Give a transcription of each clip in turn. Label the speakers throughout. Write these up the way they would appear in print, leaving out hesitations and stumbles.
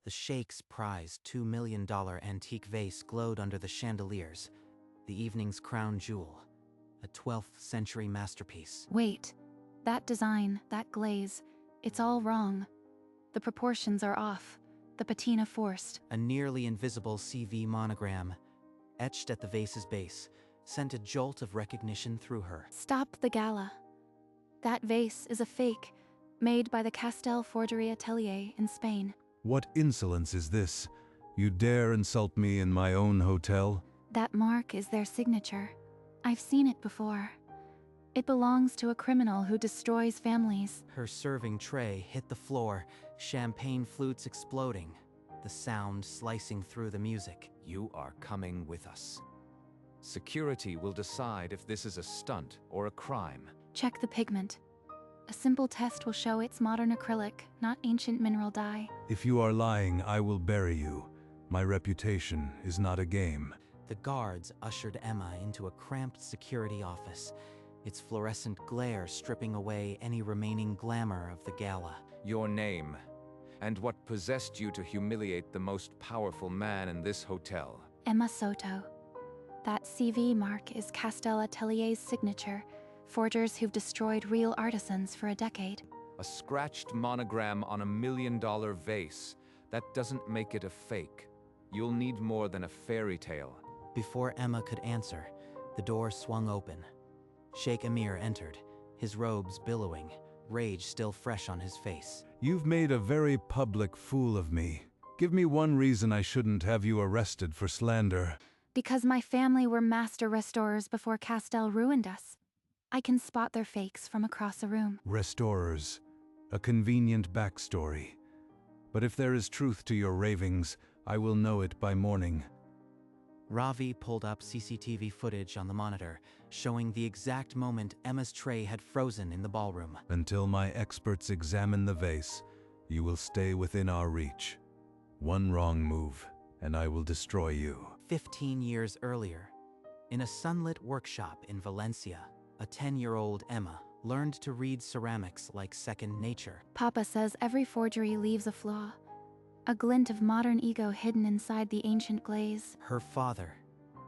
Speaker 1: The Sheikh's prized $2 million antique vase glowed under the chandeliers, the evening's crown jewel, a 12th century masterpiece.
Speaker 2: Wait, that design, that glaze, it's all wrong. The proportions are off, the patina forced.
Speaker 1: A nearly invisible CV monogram, etched at the vase's base, sent a jolt of recognition through her.
Speaker 2: Stop the gala. That vase is a fake, made by the Castel Forgery Atelier in Spain.
Speaker 3: What insolence is this? You dare insult me in my own hotel?
Speaker 2: That mark is their signature. I've seen it before. It belongs to a criminal who destroys families.
Speaker 1: Her serving tray hit the floor, champagne flutes exploding, the sound slicing through the music.
Speaker 4: You are coming with us. Security will decide if this is a stunt or a crime.
Speaker 2: Check the pigment. A simple test will show it's modern acrylic, not ancient mineral dye.
Speaker 3: If you are lying, I will bury you. My reputation is not a game.
Speaker 1: The guards ushered Emma into a cramped security office, its fluorescent glare stripping away any remaining glamour of the gala.
Speaker 4: Your name, and what possessed you to humiliate the most powerful man in this hotel.
Speaker 2: Emma Soto. That CV mark is Castel Atelier's signature, forgers who've destroyed real artisans for a decade.
Speaker 4: A scratched monogram on $1 million vase. That doesn't make it a fake. You'll need more than a fairy tale.
Speaker 1: Before Emma could answer, the door swung open. Sheikh Amir entered, his robes billowing, rage still fresh on his face.
Speaker 3: You've made a very public fool of me. Give me one reason I shouldn't have you arrested for slander.
Speaker 2: Because my family were master restorers before Castel ruined us. I can spot their fakes from across a room.
Speaker 3: Restorers. A convenient backstory. But if there is truth to your ravings, I will know it by morning.
Speaker 1: Ravi pulled up CCTV footage on the monitor, showing the exact moment Emma's tray had frozen in the ballroom.
Speaker 3: Until my experts examine the vase, you will stay within our reach. One wrong move, and I will destroy you.
Speaker 1: 15 years earlier, in a sunlit workshop in Valencia, a 10-year-old Emma learned to read ceramics like second nature.
Speaker 2: Papa says every forgery leaves a flaw. A glint of modern ego hidden inside the ancient glaze.
Speaker 1: Her father,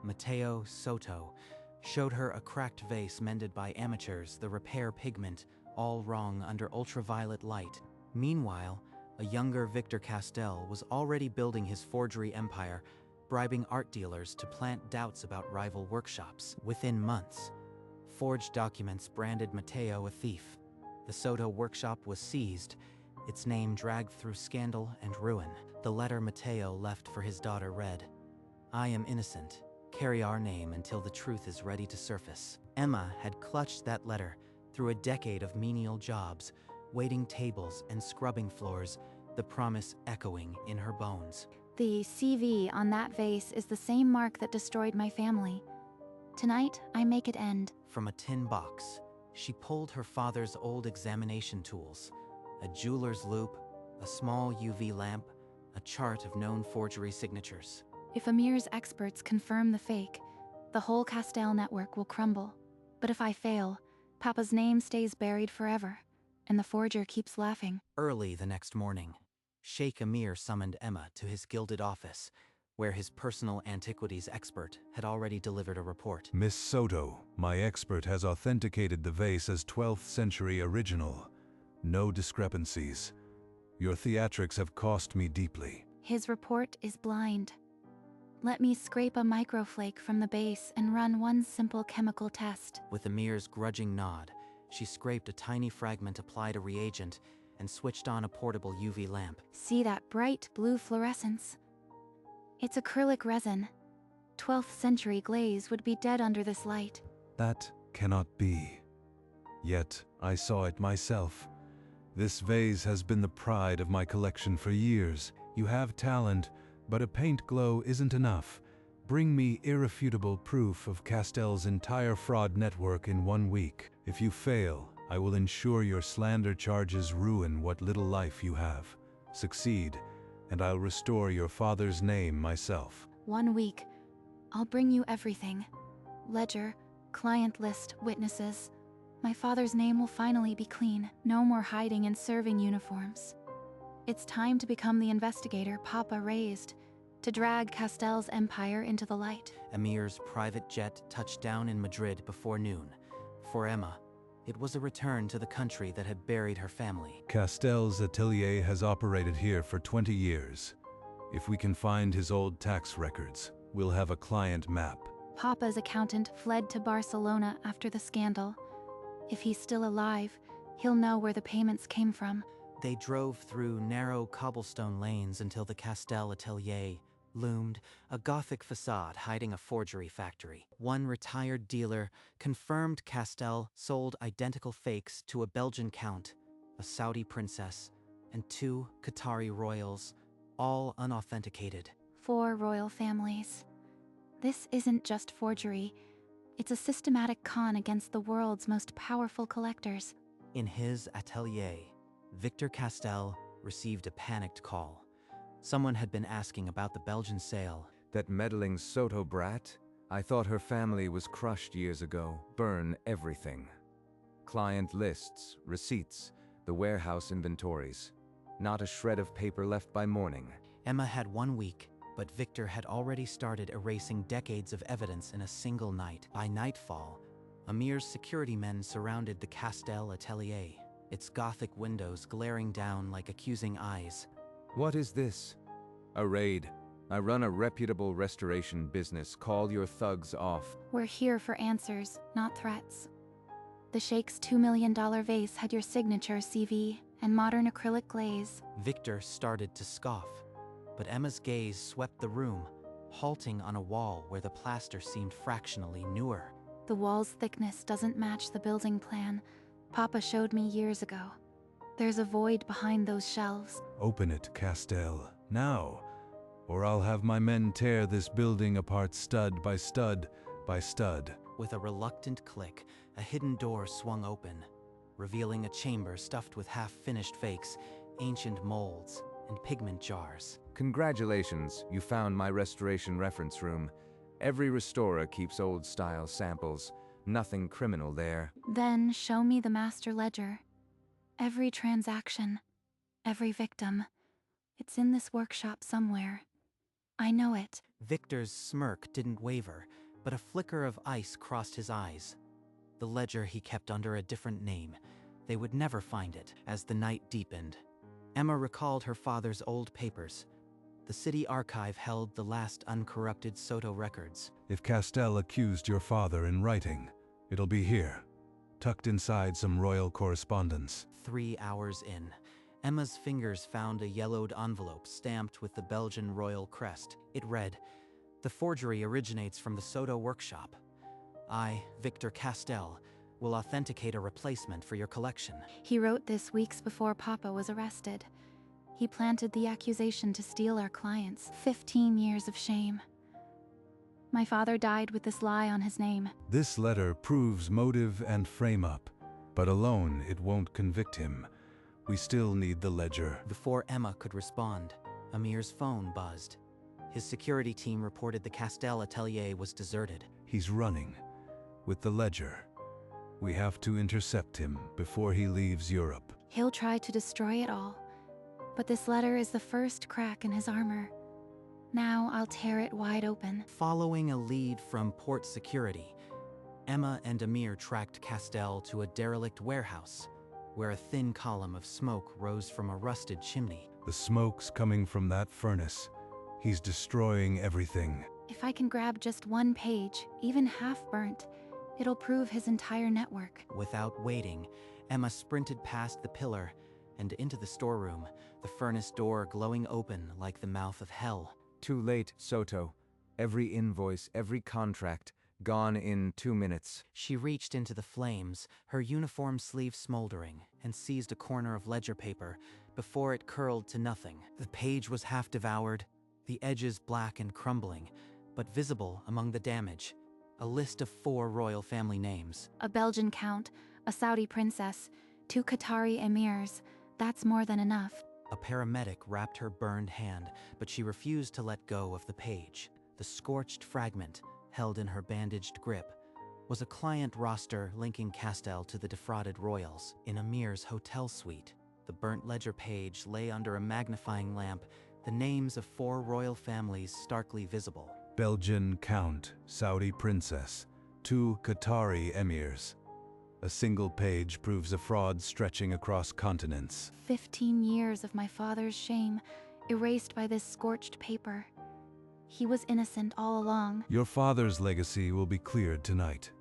Speaker 1: Matteo Soto, showed her a cracked vase mended by amateurs, the repair pigment, all wrong under ultraviolet light. Meanwhile, a younger Victor Castel was already building his forgery empire, bribing art dealers to plant doubts about rival workshops. Within months, forged documents branded Matteo a thief. The Soto workshop was seized, its name dragged through scandal and ruin. The letter Matteo left for his daughter read, "I am innocent. Carry our name until the truth is ready to surface." Emma had clutched that letter through a decade of menial jobs, waiting tables and scrubbing floors, the promise echoing in her bones.
Speaker 2: The CV on that vase is the same mark that destroyed my family. Tonight, I make it end.
Speaker 1: From a tin box, she pulled her father's old examination tools, a jeweler's loupe, a small UV lamp, a chart of known forgery signatures.
Speaker 2: If Amir's experts confirm the fake, the whole Castel network will crumble. But if I fail, Papa's name stays buried forever, and the forger keeps laughing.
Speaker 1: Early the next morning, Sheikh Amir summoned Emma to his gilded office, where his personal antiquities expert had already delivered a report.
Speaker 3: Miss Soto, my expert has authenticated the vase as 12th century original. No discrepancies. Your theatrics have cost me deeply.
Speaker 2: His report is blind. Let me scrape a microflake from the base and run one simple chemical test.
Speaker 1: With Amir's grudging nod, she scraped a tiny fragment, applied a reagent, and switched on a portable UV lamp.
Speaker 2: See that bright blue fluorescence? It's acrylic resin. 12th century glaze would be dead under this light.
Speaker 3: That cannot be. Yet, I saw it myself. This vase has been the pride of my collection for years. You have talent, but a paint glow isn't enough. Bring me irrefutable proof of Castel's entire fraud network in 1 week. If you fail, I will ensure your slander charges ruin what little life you have. Succeed, and I'll restore your father's name myself.
Speaker 2: 1 week. I'll bring you everything. Ledger, client list, witnesses. My father's name will finally be clean. No more hiding in serving uniforms. It's time to become the investigator Papa raised, to drag Castel's empire into the light.
Speaker 1: Emir's private jet touched down in Madrid before noon. For Emma, it was a return to the country that had buried her family.
Speaker 3: Castel's atelier has operated here for 20 years. If we can find his old tax records, we'll have a client map.
Speaker 2: Papa's accountant fled to Barcelona after the scandal. If he's still alive, he'll know where the payments came from.
Speaker 1: They drove through narrow cobblestone lanes until the Castel atelier loomed, a Gothic facade hiding a forgery factory. One retired dealer confirmed Castel sold identical fakes to a Belgian count, a Saudi princess, and 2 Qatari royals, all unauthenticated.
Speaker 2: 4 royal families. This isn't just forgery. It's a systematic con against the world's most powerful collectors.
Speaker 1: In his atelier, Victor Castel received a panicked call. Someone had been asking about the Belgian sale.
Speaker 4: That meddling Soto brat? I thought her family was crushed years ago. Burn everything. Client lists, receipts, the warehouse inventories. Not a shred of paper left by morning.
Speaker 1: Emma had 1 week, but Victor had already started erasing decades of evidence in a single night. By nightfall, Amir's security men surrounded the Castel atelier, its Gothic windows glaring down like accusing eyes.
Speaker 4: What is this? A raid. I run a reputable restoration business. Call your thugs off.
Speaker 2: We're here for answers, not threats. The Sheikh's $2 million vase had your signature CV and modern acrylic glaze.
Speaker 1: Victor started to scoff, but Emma's gaze swept the room, halting on a wall where the plaster seemed fractionally newer.
Speaker 2: The wall's thickness doesn't match the building plan Papa showed me years ago. There's a void behind those shelves.
Speaker 3: Open it, Castel, now, or I'll have my men tear this building apart stud by stud by stud.
Speaker 1: With a reluctant click, a hidden door swung open, revealing a chamber stuffed with half-finished fakes, ancient molds, and pigment jars.
Speaker 4: Congratulations, you found my restoration reference room. Every restorer keeps old-style samples. Nothing criminal there.
Speaker 2: Then show me the master ledger. Every transaction, every victim. It's in this workshop somewhere. I know it.
Speaker 1: Victor's smirk didn't waver, but a flicker of ice crossed his eyes. The ledger he kept under a different name. They would never find it. As the night deepened, Emma recalled her father's old papers. The city archive held the last uncorrupted Soto records.
Speaker 3: If Castel accused your father in writing, it'll be here, tucked inside some royal correspondence.
Speaker 1: 3 hours in, Emma's fingers found a yellowed envelope stamped with the Belgian royal crest. It read, "The forgery originates from the Soto workshop. I, Victor Castel, will authenticate a replacement for your collection."
Speaker 2: He wrote this weeks before Papa was arrested. He planted the accusation to steal our clients. 15 years of shame. My father died with this lie on his name.
Speaker 3: This letter proves motive and frame-up, but alone it won't convict him. We still need the ledger.
Speaker 1: Before Emma could respond, Amir's phone buzzed. His security team reported the Castel atelier was deserted.
Speaker 3: He's running with the ledger. We have to intercept him before he leaves Europe.
Speaker 2: He'll try to destroy it all. But this letter is the first crack in his armor. Now I'll tear it wide open.
Speaker 1: Following a lead from port security, Emma and Amir tracked Castel to a derelict warehouse, where a thin column of smoke rose from a rusted chimney.
Speaker 3: The smoke's coming from that furnace. He's destroying everything.
Speaker 2: If I can grab just one page, even half burnt, it'll prove his entire network.
Speaker 1: Without waiting, Emma sprinted past the pillar and into the storeroom, the furnace door glowing open like the mouth of hell.
Speaker 4: Too late, Soto. Every invoice, every contract, gone in 2 minutes.
Speaker 1: She reached into the flames, her uniform sleeve smoldering, and seized a corner of ledger paper before it curled to nothing. The page was half devoured, the edges black and crumbling, but visible among the damage. A list of 4 royal family names.
Speaker 2: A Belgian count, a Saudi princess, 2 Qatari emirs. That's more than enough.
Speaker 1: A paramedic wrapped her burned hand, but she refused to let go of the page. The scorched fragment, held in her bandaged grip, was a client roster linking Castel to the defrauded royals in Amir's hotel suite. The burnt ledger page lay under a magnifying lamp, the names of 4 royal families starkly visible.
Speaker 3: Belgian Count, Saudi Princess, 2 Qatari Emirs. A single page proves a fraud stretching across continents.
Speaker 2: 15 years of my father's shame, erased by this scorched paper. He was innocent all along.
Speaker 3: Your father's legacy will be cleared tonight.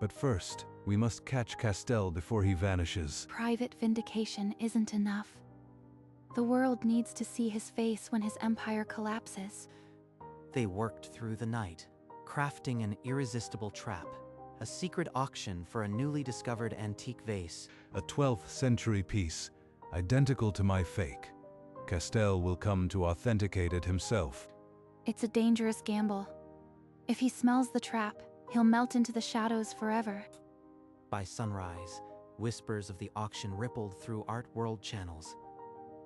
Speaker 3: But first, we must catch Castel before he vanishes.
Speaker 2: Private vindication isn't enough. The world needs to see his face when his empire collapses.
Speaker 1: They worked through the night, crafting an irresistible trap, a secret auction for a newly discovered antique vase.
Speaker 3: A 12th century piece, identical to my fake. Castel will come to authenticate it himself.
Speaker 2: It's a dangerous gamble. If he smells the trap, he'll melt into the shadows forever.
Speaker 1: By sunrise, whispers of the auction rippled through art world channels.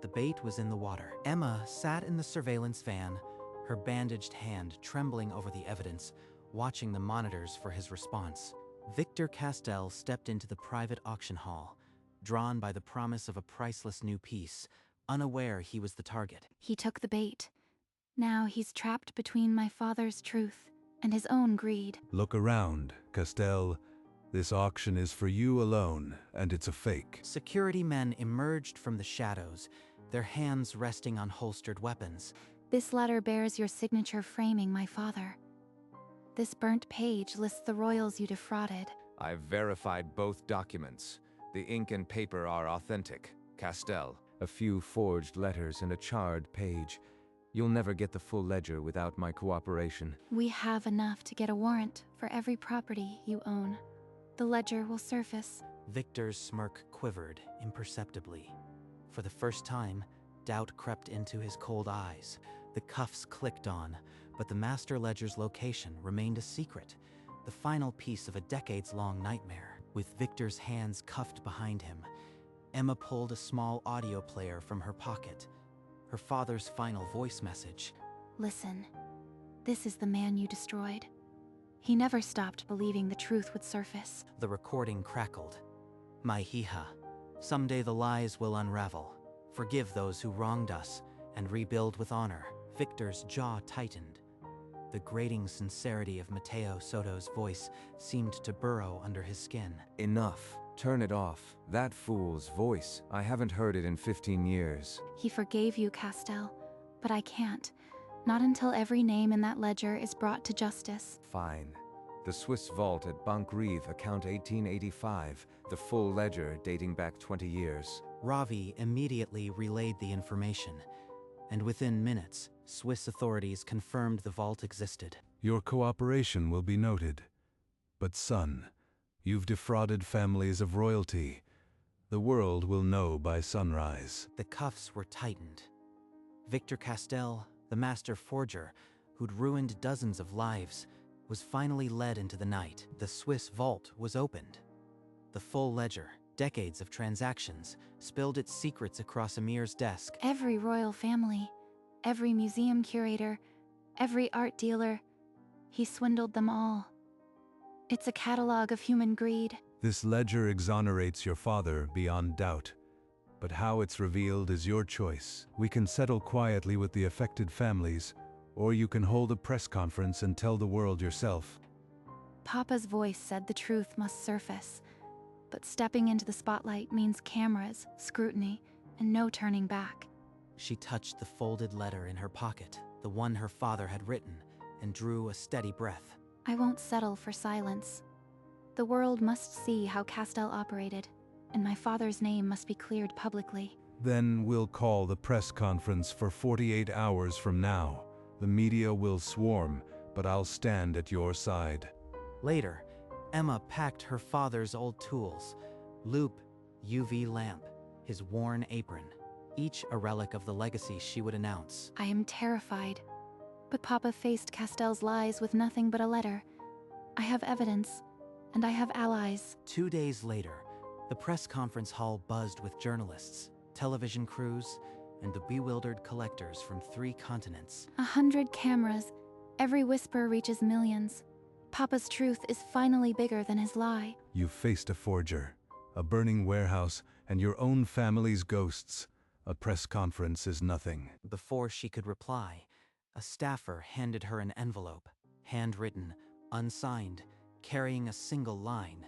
Speaker 1: The bait was in the water. Emma sat in the surveillance van, her bandaged hand trembling over the evidence, watching the monitors for his response. Victor Castel stepped into the private auction hall, drawn by the promise of a priceless new piece, unaware he was the target.
Speaker 2: He took the bait. Now he's trapped between my father's truth and his own greed.
Speaker 3: Look around, Castel. This auction is for you alone, and it's a fake.
Speaker 1: Security men emerged from the shadows, their hands resting on holstered weapons.
Speaker 2: This letter bears your signature framing my father. This burnt page lists the royals you defrauded.
Speaker 4: I've verified both documents. The ink and paper are authentic. Castel. A few forged letters and a charred page. You'll never get the full ledger without my cooperation.
Speaker 2: We have enough to get a warrant for every property you own. The ledger will surface.
Speaker 1: Victor's smirk quivered imperceptibly. For the first time, doubt crept into his cold eyes. The cuffs clicked on, but the master ledger's location remained a secret, the final piece of a decades-long nightmare. With Victor's hands cuffed behind him, Emma pulled a small audio player from her pocket. Her father's final voice message.
Speaker 2: Listen, this is the man you destroyed. He never stopped believing the truth would surface.
Speaker 1: The recording crackled. My hija, someday the lies will unravel. Forgive those who wronged us and rebuild with honor. Victor's jaw tightened. The grating sincerity of Mateo Soto's voice seemed to burrow under his skin.
Speaker 4: Enough. Turn it off. That fool's voice. I haven't heard it in 15 years.
Speaker 2: He forgave you, Castel, but I can't. Not until every name in that ledger is brought to justice.
Speaker 4: Fine. The Swiss vault at Banque Rive, account 1885, the full ledger dating back 20 years.
Speaker 1: Ravi immediately relayed the information, and within minutes, Swiss authorities confirmed the vault existed.
Speaker 3: Your cooperation will be noted. But son, you've defrauded families of royalty. The world will know by sunrise.
Speaker 1: The cuffs were tightened. Victor Castel, the master forger, who'd ruined dozens of lives, was finally led into the night. The Swiss vault was opened. The full ledger, decades of transactions, spilled its secrets across Amir's desk.
Speaker 2: Every royal family, every museum curator, every art dealer, he swindled them all. It's a catalog of human greed.
Speaker 3: This ledger exonerates your father beyond doubt. But how it's revealed is your choice. We can settle quietly with the affected families, or you can hold a press conference and tell the world yourself.
Speaker 2: Papa's voice said the truth must surface, but stepping into the spotlight means cameras, scrutiny, and no turning back.
Speaker 1: She touched the folded letter in her pocket, the one her father had written, and drew a steady breath.
Speaker 2: I won't settle for silence. The world must see how Castel operated, and my father's name must be cleared publicly.
Speaker 3: Then we'll call the press conference for 48 hours from now. The media will swarm, but I'll stand at your side.
Speaker 1: Later, Emma packed her father's old tools, loupe, UV lamp, his worn apron, each a relic of the legacy she would announce.
Speaker 2: I am terrified, but Papa faced Castel's lies with nothing but a letter. I have evidence, and I have allies.
Speaker 1: 2 days later, the press conference hall buzzed with journalists, television crews, and the bewildered collectors from 3 continents.
Speaker 2: 100 cameras. Every whisper reaches millions. Papa's truth is finally bigger than his lie.
Speaker 3: You've faced a forger, a burning warehouse, and your own family's ghosts. A press conference is nothing.
Speaker 1: Before she could reply, a staffer handed her an envelope, handwritten, unsigned, carrying a single line.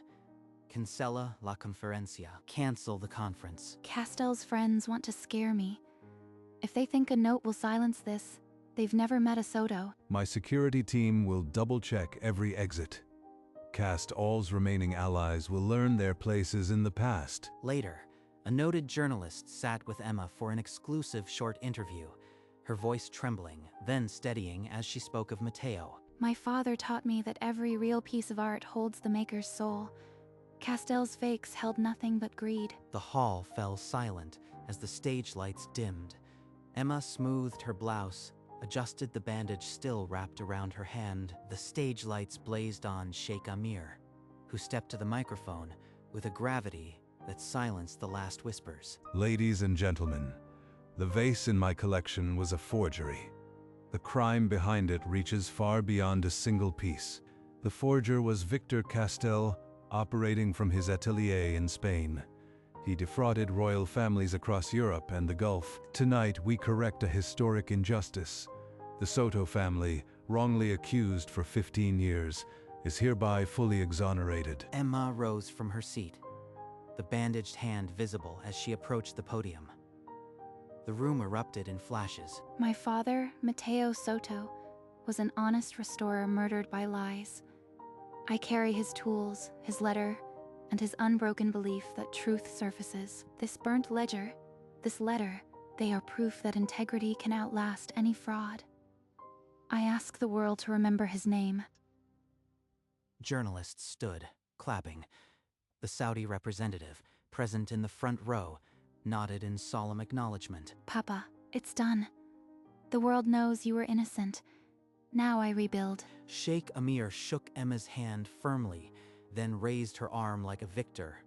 Speaker 1: Cancella la conferencia. Cancel the conference.
Speaker 2: Castell's friends want to scare me. If they think a note will silence this, they've never met a Soto.
Speaker 3: My security team will double-check every exit. Castell's remaining allies will learn their places in the past.
Speaker 1: Later, a noted journalist sat with Emma for an exclusive short interview, her voice trembling, then steadying as she spoke of Matteo.
Speaker 2: My father taught me that every real piece of art holds the maker's soul. Castell's fakes held nothing but greed.
Speaker 1: The hall fell silent as the stage lights dimmed. Emma smoothed her blouse, adjusted the bandage still wrapped around her hand. The stage lights blazed on Sheikh Amir, who stepped to the microphone with a gravity that silenced the last whispers.
Speaker 3: Ladies and gentlemen, the vase in my collection was a forgery. The crime behind it reaches far beyond a single piece. The forger was Victor Castell, operating from his atelier in Spain. He defrauded royal families across Europe and the Gulf. Tonight, we correct a historic injustice. The Soto family, wrongly accused for 15 years, is hereby fully exonerated.
Speaker 1: Emma rose from her seat, the bandaged hand visible as she approached the podium. The room erupted in flashes.
Speaker 2: My father, Matteo Soto, was an honest restorer murdered by lies. I carry his tools, his letter, and his unbroken belief that truth surfaces. This burnt ledger, this letter, they are proof that integrity can outlast any fraud. I ask the world to remember his name.
Speaker 1: Journalists stood, clapping. The Saudi representative, present in the front row, nodded in solemn acknowledgement.
Speaker 2: Papa, it's done. The world knows you were innocent. Now I rebuild.
Speaker 1: Sheikh Amir shook Emma's hand firmly, then raised her arm like a victor.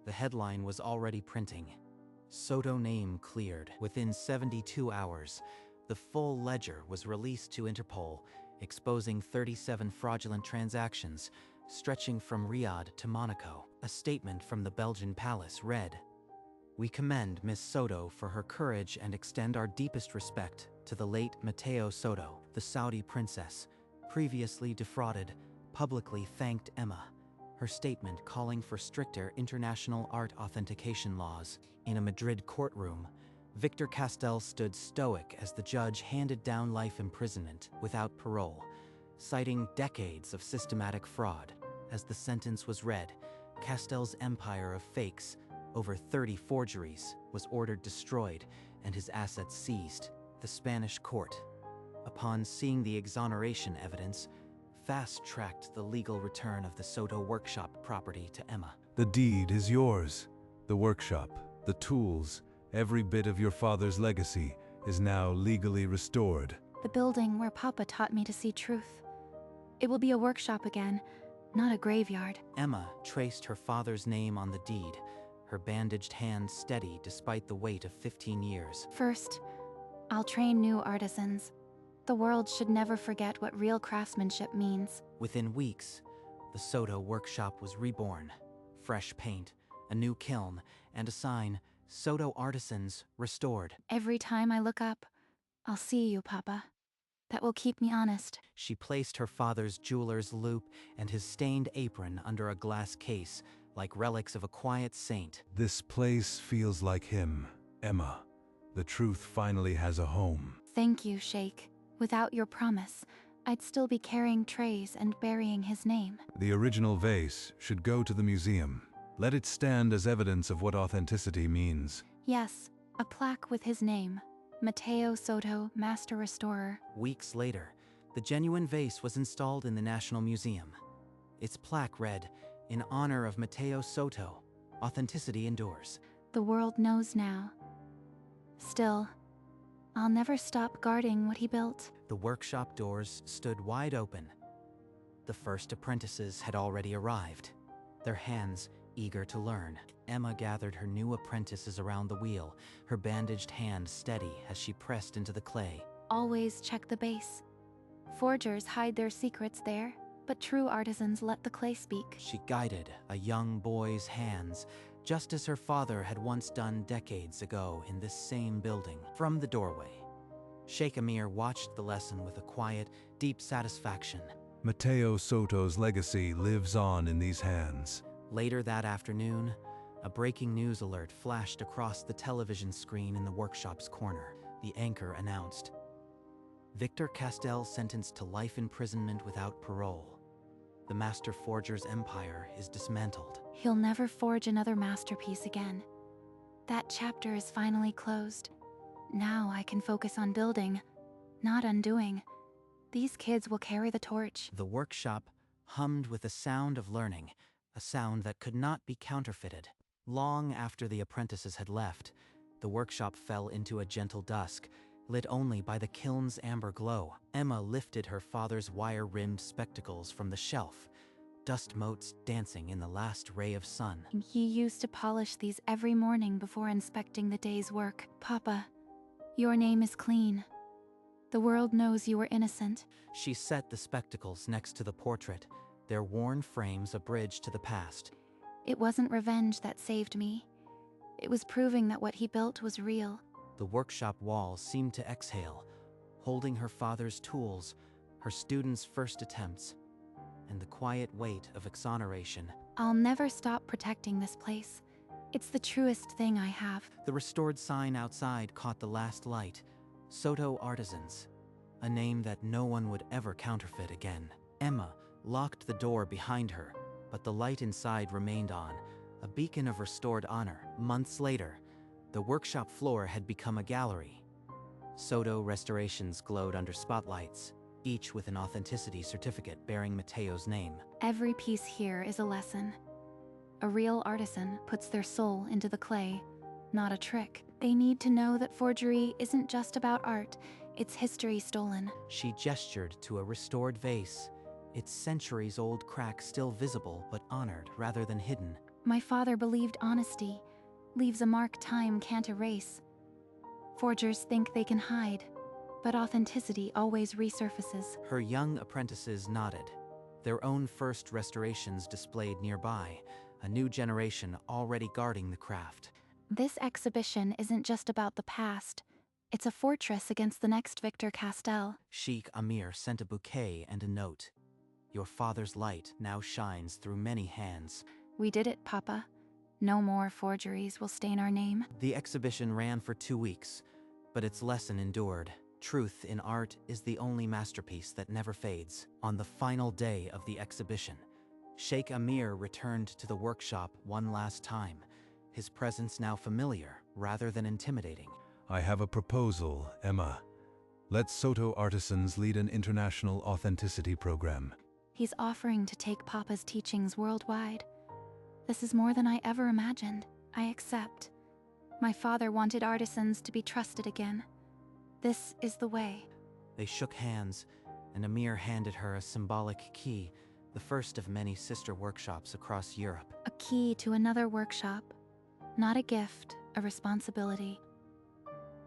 Speaker 1: The headline was already printing. Soto name cleared. Within 72 hours, the full ledger was released to Interpol, exposing 37 fraudulent transactions, stretching from Riyadh to Monaco. A statement from the Belgian palace read, "We commend Miss Soto for her courage and extend our deepest respect to the late Matteo Soto." The Saudi princess, previously defrauded, publicly thanked Emma, her statement calling for stricter international art authentication laws. In a Madrid courtroom, Victor Castell stood stoic as the judge handed down life imprisonment without parole, citing decades of systematic fraud. As the sentence was read, Castell's empire of fakes, over 30 forgeries, was ordered destroyed and his assets seized. The Spanish court, upon seeing the exoneration evidence, fast-tracked the legal return of the Soto workshop property to Emma.
Speaker 3: The deed is yours. The workshop, the tools, every bit of your father's legacy is now legally restored.
Speaker 2: The building where Papa taught me to see truth. It will be a workshop again, not a graveyard.
Speaker 1: Emma traced her father's name on the deed, her bandaged hand steady despite the weight of 15 years.
Speaker 2: First, I'll train new artisans. The world should never forget what real craftsmanship means.
Speaker 1: Within weeks, the Soto workshop was reborn. Fresh paint, a new kiln, and a sign, "Soto Artisans Restored."
Speaker 2: Every time I look up, I'll see you, Papa. That will keep me honest.
Speaker 1: She placed her father's jeweler's loupe and his stained apron under a glass case, like relics of a quiet saint.
Speaker 3: This place feels like him, Emma. The truth finally has a home.
Speaker 2: Thank you, Sheikh. Without your promise, I'd still be carrying trays and burying his name.
Speaker 3: The original vase should go to the museum. Let it stand as evidence of what authenticity means.
Speaker 2: Yes, a plaque with his name. Matteo Soto, Master Restorer.
Speaker 1: Weeks later, the genuine vase was installed in the National Museum. Its plaque read, "In honor of Matteo Soto, authenticity endures."
Speaker 2: The world knows now. Still, I'll never stop guarding what he built.
Speaker 1: The workshop doors stood wide open. The first apprentices had already arrived, their hands eager to learn. Emma gathered her new apprentices around the wheel, her bandaged hand steady as she pressed into the clay.
Speaker 2: Always check the base. Forgers hide their secrets there, but true artisans let the clay speak.
Speaker 1: She guided a young boy's hands, just as her father had once done decades ago in this same building. From the doorway, Sheikh Amir watched the lesson with a quiet, deep satisfaction.
Speaker 3: Mateo Soto's legacy lives on in these hands.
Speaker 1: Later that afternoon, a breaking news alert flashed across the television screen in the workshop's corner. The anchor announced, Victor Castell sentenced to life imprisonment without parole. The master forger's empire is dismantled.
Speaker 2: He'll never forge another masterpiece again. That chapter is finally closed. Now I can focus on building, not undoing. These kids will carry the torch.
Speaker 1: The workshop hummed with the sound of learning, a sound that could not be counterfeited. Long after the apprentices had left, the workshop fell into a gentle dusk, lit only by the kiln's amber glow. Emma lifted her father's wire-rimmed spectacles from the shelf, dust motes dancing in the last ray of sun.
Speaker 2: He used to polish these every morning before inspecting the day's work. Papa, your name is clean. The world knows you were innocent.
Speaker 1: She set the spectacles next to the portrait, their worn frames a bridge to the past.
Speaker 2: It wasn't revenge that saved me. It was proving that what he built was real.
Speaker 1: The workshop walls seemed to exhale, holding her father's tools, her students' first attempts, and the quiet weight of exoneration.
Speaker 2: I'll never stop protecting this place. It's the truest thing I have.
Speaker 1: The restored sign outside caught the last light. Soto Artisans, a name that no one would ever counterfeit again. Emma locked the door behind her, but the light inside remained on, a beacon of restored honor. Months later, the workshop floor had become a gallery. Soto restorations glowed under spotlights, each with an authenticity certificate bearing Mateo's name.
Speaker 2: Every piece here is a lesson. A real artisan puts their soul into the clay, not a trick. They need to know that forgery isn't just about art, it's history stolen.
Speaker 1: She gestured to a restored vase, its centuries-old crack still visible but honored rather than hidden.
Speaker 2: My father believed honesty leaves a mark time can't erase. Forgers think they can hide, but authenticity always resurfaces.
Speaker 1: Her young apprentices nodded, their own first restorations displayed nearby, a new generation already guarding the craft.
Speaker 2: This exhibition isn't just about the past. It's a fortress against the next Victor Castell.
Speaker 1: Sheikh Amir sent a bouquet and a note. Your father's light now shines through many hands.
Speaker 2: We did it, Papa. No more forgeries will stain our name.
Speaker 1: The exhibition ran for 2 weeks, but its lesson endured. Truth in art is the only masterpiece that never fades. On the final day of the exhibition, Sheikh Amir returned to the workshop one last time, his presence now familiar rather than intimidating.
Speaker 3: I have a proposal, Emma. Let Soto Artisans lead an international authenticity program.
Speaker 2: He's offering to take Papa's teachings worldwide. This is more than I ever imagined. I accept. My father wanted artisans to be trusted again. This is the way.
Speaker 1: They shook hands, and Amir handed her a symbolic key, the first of many sister workshops across Europe.
Speaker 2: A key to another workshop. Not a gift, a responsibility.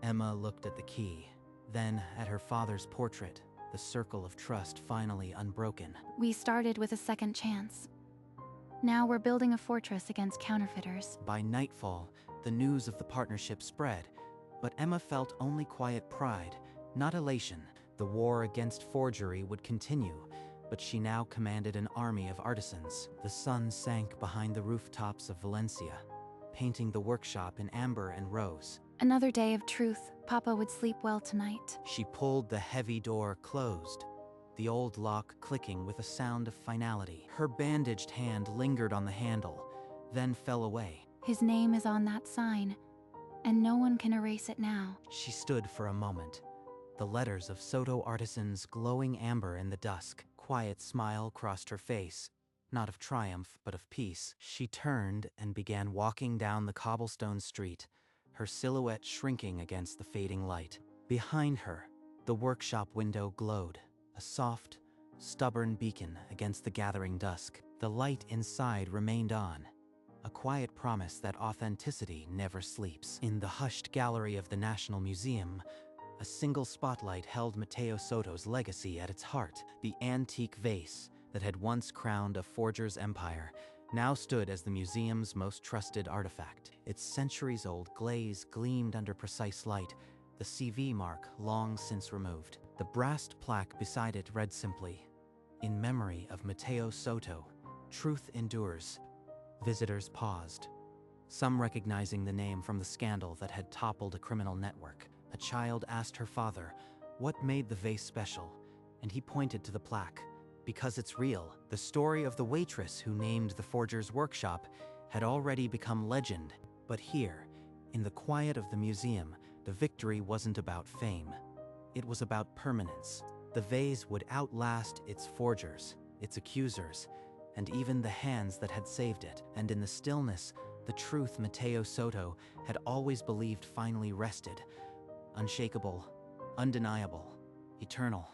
Speaker 1: Emma looked at the key, then at her father's portrait, the circle of trust finally unbroken.
Speaker 2: We started with a second chance. Now we're building a fortress against counterfeiters.
Speaker 1: By nightfall, the news of the partnership spread, but Emma felt only quiet pride, not elation. The war against forgery would continue, but she now commanded an army of artisans. The sun sank behind the rooftops of Valencia, painting the workshop in amber and rose.
Speaker 2: Another day of truth. Papa would sleep well tonight.
Speaker 1: She pulled the heavy door closed, the old lock clicking with a sound of finality. Her bandaged hand lingered on the handle, then fell away.
Speaker 2: His name is on that sign, and no one can erase it now.
Speaker 1: She stood for a moment, the letters of Soto Artisans glowing amber in the dusk. Quiet smile crossed her face, not of triumph, but of peace. She turned and began walking down the cobblestone street, her silhouette shrinking against the fading light. Behind her, the workshop window glowed, a soft, stubborn beacon against the gathering dusk. The light inside remained on, a quiet promise that authenticity never sleeps. In the hushed gallery of the National Museum, a single spotlight held Mateo Soto's legacy at its heart. The antique vase that had once crowned a forger's empire now stood as the museum's most trusted artifact. Its centuries-old glaze gleamed under precise light, the CV mark long since removed. The brass plaque beside it read simply, "In memory of Mateo Soto, truth endures." Visitors paused, some recognizing the name from the scandal that had toppled a criminal network. A child asked her father what made the vase special, and he pointed to the plaque. Because it's real, the story of the waitress who named the forger's workshop had already become legend. But here, in the quiet of the museum, the victory wasn't about fame. It was about permanence. The vase would outlast its forgers, its accusers, and even the hands that had saved it. And in the stillness, the truth Mateo Soto had always believed finally rested, unshakable, undeniable, eternal.